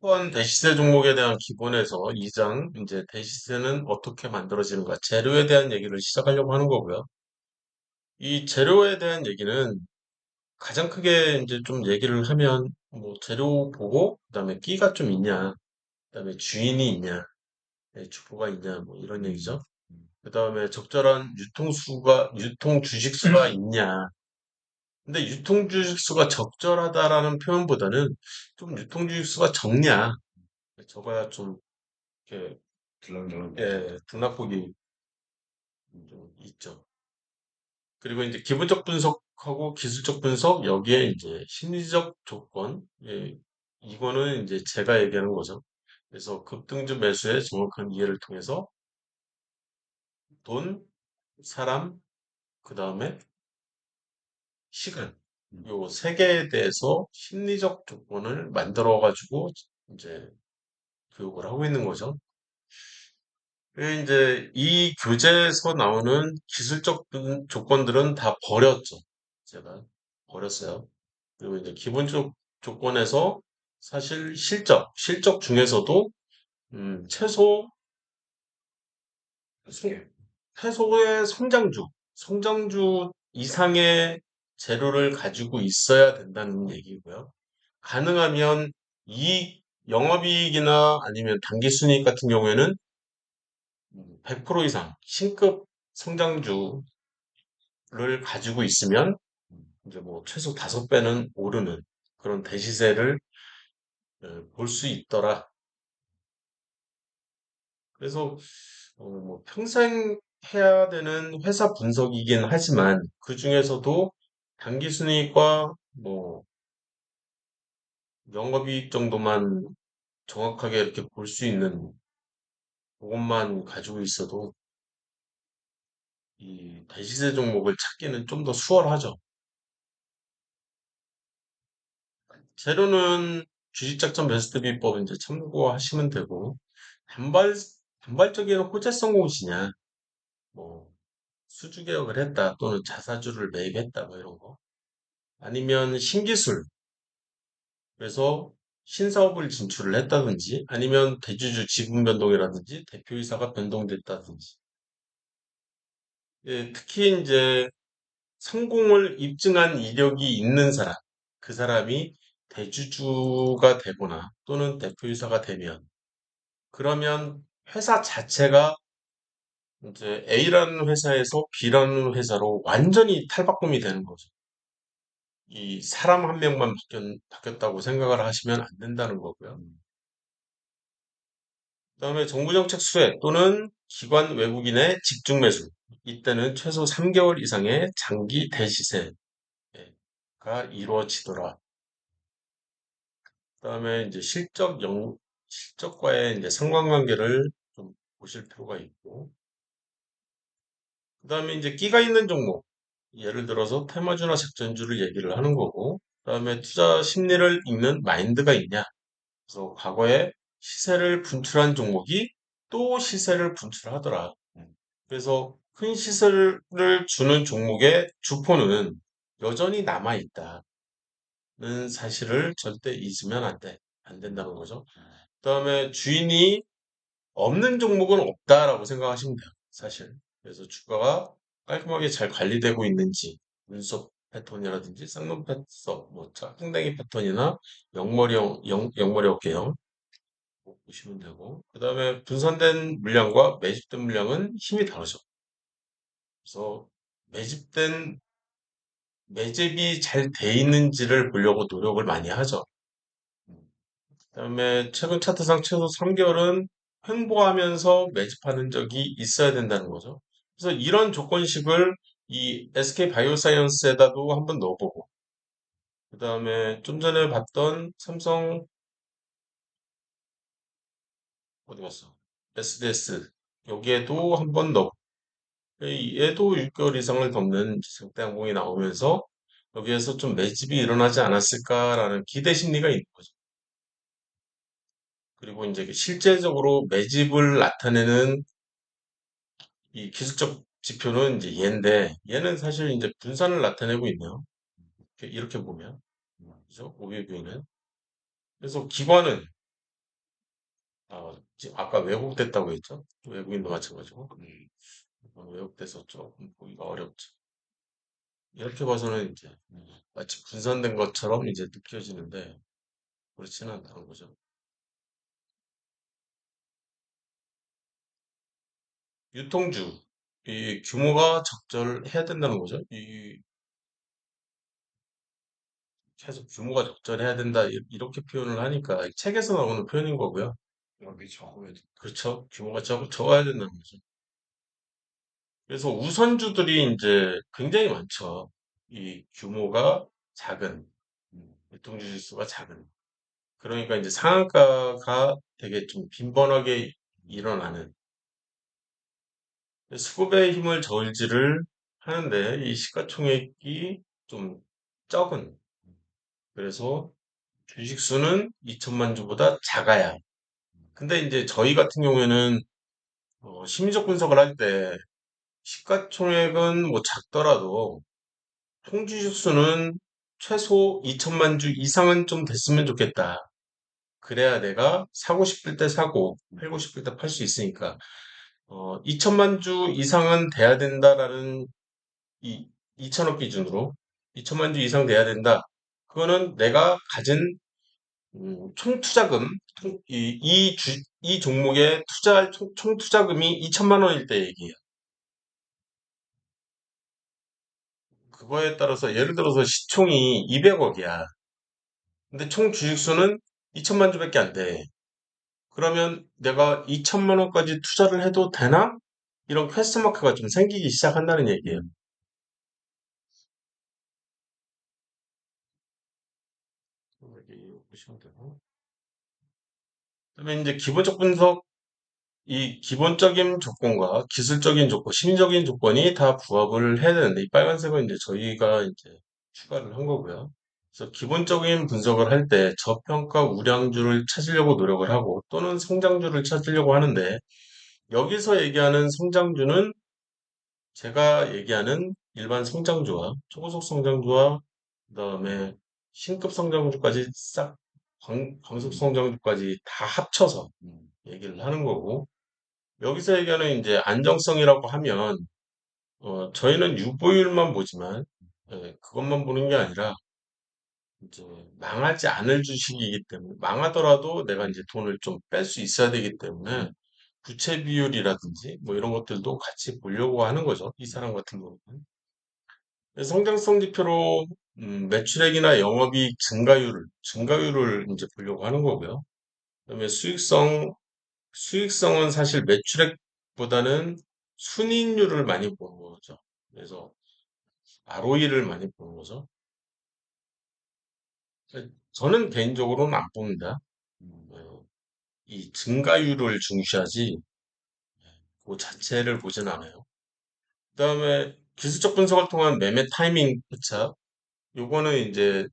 1번 대시세 종목에 대한 기본에서 2장 이제 대시세는 어떻게 만들어지는가 재료에 대한 얘기를 시작하려고 하는 거고요. 이 재료에 대한 얘기는 가장 크게 이제 좀 얘기를 하면 뭐 재료 보고 그다음에 끼가 좀 있냐, 그다음에 주인이 있냐, 주포가 있냐 뭐 이런 얘기죠. 그다음에 적절한 유통 주식수가 있냐. 근데 유통 주식수가 적절하다라는 표현보다는 좀 유통 주식수가 적냐. 적어야 좀 이렇게 등락폭이 좀 있죠. 그리고 이제 기본적 분석하고 기술적 분석, 여기에 이제 심리적 조건, 이거는 이제 제가 얘기하는 거죠. 그래서 급등주 매수의 정확한 이해를 통해서 돈, 사람, 그 다음에 시간, 요 세 개에 대해서 심리적 조건을 만들어 가지고 이제 교육을 하고 있는 거죠. 이제 이 교재에서 나오는 기술적 조건들은 다 버렸죠. 제가 버렸어요. 그리고 이제 기본적 조건에서 사실 실적 중에서도 최소 소- 최소의 성장주 이상의 재료를 가지고 있어야 된다는 얘기고요. 가능하면 영업이익이나 아니면 당기순이익 같은 경우에는 100% 이상 신급 성장주를 가지고 있으면 이제 뭐 최소 5배는 오르는 그런 대시세를 볼 수 있더라. 그래서 뭐 평생 해야 되는 회사 분석이긴 하지만 그 중에서도 당기순이익과 뭐 영업이익 정도만 정확하게 이렇게 볼 수 있는 그것만 가지고 있어도 이 대시세 종목을 찾기는 좀 더 수월하죠. 재료는 주식작전 베스트 비법 이제 참고하시면 되고, 단발, 단발적인 호재성 공시냐, 뭐, 수주 개혁을 했다, 또는 자사주를 매입했다, 뭐 이런 거. 아니면 신기술, 그래서 신사업을 진출을 했다든지, 아니면 대주주 지분 변동이라든지, 대표이사가 변동됐다든지. 특히 이제 성공을 입증한 이력이 있는 사람, 그 사람이 대주주가 되거나 또는 대표이사가 되면, 그러면 회사 자체가 이제 A라는 회사에서 B라는 회사로 완전히 탈바꿈이 되는 거죠. 이 사람 한 명만 바뀌었다고 생각을 하시면 안 된다는 거고요. 그다음에 정부정책 수혜 또는 기관 외국인의 집중 매수. 이때는 최소 3개월 이상의 장기 대시세가 이루어지더라. 그다음에 이제 실적과의 이제 상관관계를 좀 보실 필요가 있고, 그다음에 이제 끼가 있는 종목, 예를 들어서 테마주나 작전주를 얘기를 하는 거고, 그다음에 투자 심리를 읽는 마인드가 있냐. 그래서 과거에 시세를 분출한 종목이 또 시세를 분출하더라. 그래서 큰 시세를 주는 종목의 주포는 여전히 남아 있다는 사실을 절대 잊으면 안 돼. 안 된다는 거죠. 그다음에 주인이 없는 종목은 없다라고 생각하시면 돼요. 사실. 그래서 주가가 깔끔하게 잘 관리되고 있는지, 눈썹 패턴이라든지 쌍놈 패턴, 뭐 짝꿍댕이 패턴이나 영머리 어깨형 보시면 되고, 그 다음에 분산된 물량과 매집된 물량은 힘이 다르죠. 그래서 매집된 매집이 잘 돼 있는지를 보려고 노력을 많이 하죠. 그다음에 최근 차트상 최소 3개월은 횡보하면서 매집하는 적이 있어야 된다는 거죠. 그래서 이런 조건식을 이 SK 바이오사이언스에다도 한번 넣어보고, 그다음에 좀 전에 봤던 삼성 어디 갔어? SDS 여기에도 한번 넣고, 얘도 6개월 이상을 넘는 장대항공이 나오면서 여기에서 좀 매집이 일어나지 않았을까라는 기대 심리가 있는 거죠. 그리고 이제 실제적으로 매집을 나타내는 이 기술적 지표는 이제 얘인데, 얘는 사실 이제 분산을 나타내고 있네요. 이렇게 보면. 그죠? 오비뷰는. 그래서 기관은 지금 아까 왜곡됐다고 했죠? 외국인도 마찬가지고. 왜곡돼서 조금 보기가 어렵죠. 이렇게 봐서는 이제 마치 분산된 것처럼 이제 느껴지는데 그렇지는 않다는 거죠. 유통주, 이 규모가 적절해야 된다는 거죠. 이 계속 규모가 적절해야 된다 이렇게 표현을 하니까 책에서 나오는 표현인 거고요. 여기 적어야 돼. 그렇죠. 규모가 적어야 된다는 거죠. 그래서 우선주들이 이제 굉장히 많죠. 이 규모가 작은, 유통주 지수가 작은. 그러니까 이제 상한가가 되게 좀 빈번하게 일어나는 수급의 힘을 저울질을 하는데 이 시가총액이 좀 적은. 그래서 주식 수는 2천만 주보다 작아야. 근데 이제 저희 같은 경우에는 심리적 분석을 할 때 시가총액은 뭐 작더라도 총주식 수는 최소 2천만 주 이상은 좀 됐으면 좋겠다. 그래야 내가 사고 싶을 때 사고 팔고 싶을 때 팔 수 있으니까 2천만 주 이상은 돼야 된다라는 이 2천억 기준으로 2천만 주 이상 돼야 된다. 그거는 내가 가진 총 투자금 이 종목에 투자할 총 투자금이 2천만 원일 때 얘기해요. 그거에 따라서 예를 들어서 시총이 200억이야. 근데 총 주식수는 2천만 주밖에 안 돼. 그러면 내가 2천만 원까지 투자를 해도 되나? 이런 퀘스천 마크가 좀 생기기 시작한다는 얘기예요. 여기 보시면 되고. 그다음에 이제 기본적 분석, 이 기본적인 조건과 기술적인 조건, 심리적인 조건이 다 부합을 해야 되는데 이 빨간색은 이제 저희가 이제 추가를 한 거고요. 그래서 기본적인 분석을 할 때 저평가 우량주를 찾으려고 노력을 하고 또는 성장주를 찾으려고 하는데 여기서 얘기하는 성장주는 제가 얘기하는 일반 성장주와 초고속 성장주와 그다음에 신급 성장주까지 싹 광속 성장주까지 다 합쳐서 얘기를 하는 거고 여기서 얘기하는 이제 안정성이라고 하면 저희는 유보율만 보지만 그것만 보는 게 아니라 이제 망하지 않을 주식이기 때문에 망하더라도 내가 이제 돈을 좀 뺄 수 있어야 되기 때문에 부채 비율이라든지 뭐 이런 것들도 같이 보려고 하는 거죠. 이 사람 같은 경우는. 그래서 성장성 지표로 매출액이나 영업이익 증가율을 이제 보려고 하는 거고요. 그다음에 수익성은 사실 매출액보다는 순이익률을 많이 보는 거죠. 그래서 ROE를 많이 보는 거죠. 저는 개인적으로는 안 봅니다. 어, 이 증가율을 중시하지 그 자체를 보진 않아요. 그다음에 기술적 분석을 통한 매매 타이밍 포착. 요거는 이제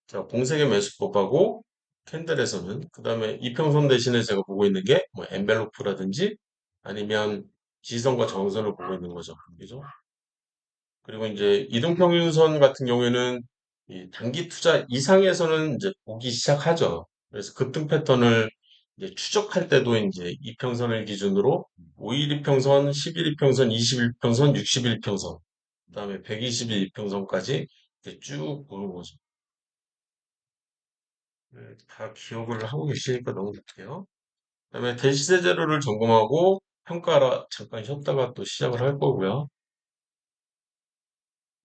자, 공세의 매수법하고 캔들에서는 그다음에 이평선 대신에 제가 보고 있는 게 뭐 엔벨로프라든지 아니면 지지선과 저항선을 보고 있는 거죠. 그죠? 그리고 이제 이동평균선 같은 경우에는 이 단기 투자 이상에서는 이제 보기 시작하죠. 그래서 급등 패턴을 이제 추적할 때도 이제 이평선을 기준으로 5일 이평선, 10일 이평선, 20일 이평선, 60일 이평선, 그다음에 120일 이평선까지 이렇게 쭉 보는 거죠. 네, 다 기억을 하고 계시니까 너무 좋게요. 그다음에 대시세 재료를 점검하고 평가라 잠깐 쉬었다가 또 시작을 할 거고요.